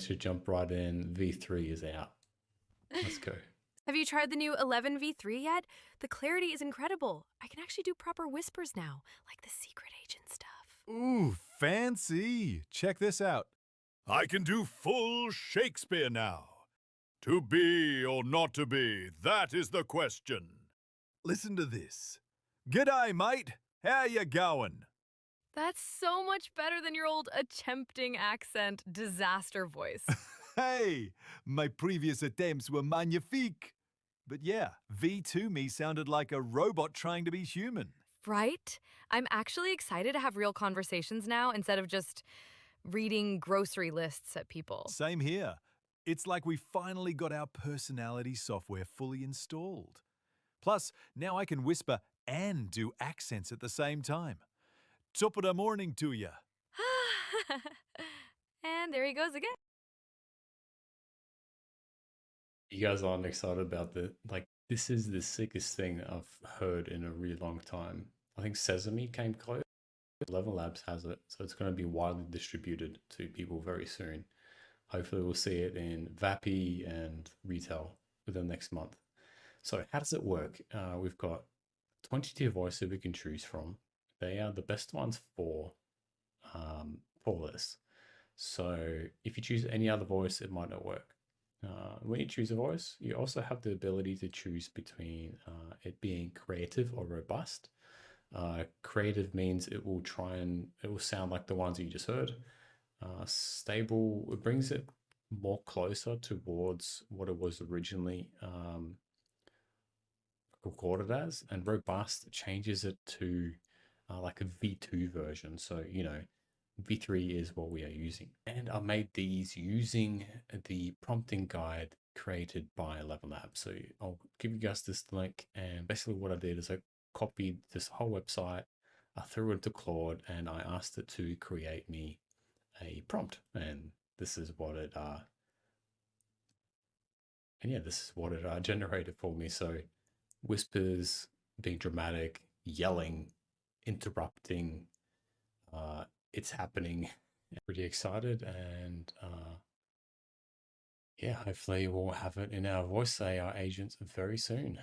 Let's just jump right in. V3 is out. Let's go. Have you tried the new 11v3 yet? The clarity is incredible. I can actually do proper whispers now, like the secret agent stuff. Ooh, fancy. Check this out. I can do full Shakespeare now. To be or not to be, that is the question. Listen to this. G'day, mate. How you going? That's so much better than your old attempting accent disaster voice. Hey, my previous attempts were magnifique. But yeah, V2 me sounded like a robot trying to be human. Right? I'm actually excited to have real conversations now instead of just reading grocery lists at people. Same here. It's like we finally got our personality software fully installed. Plus, now I can whisper and do accents at the same time. Top of the morning to ya. And there he goes again. You guys aren't excited about this is the sickest thing I've heard in a really long time. I think Sesame came close. Elevenlabs has it, so it's going to be widely distributed to people very soon. Hopefully we'll see it in Vappy and retail within the next month. So how does it work? We've got 22 voices we can choose from. They are the best ones for this. So if you choose any other voice, it might not work. When you choose a voice, you also have the ability to choose between it being creative or robust. Creative means it will sound like the ones you just heard. Stable, it brings it more closer towards what it was originally recorded as, and robust changes it to like a V2 version. So, V3 is what we are using. And I made these using the prompting guide created by Elevenlabs. So I'll give you guys this link, and basically what I did is I copied this whole website, I threw it into Claude, and I asked it to create me a prompt, and this is what it generated for me. So whispers, being dramatic, yelling, interrupting, it's happening. Pretty excited, and hopefully we'll have it in our voice AI agents very soon.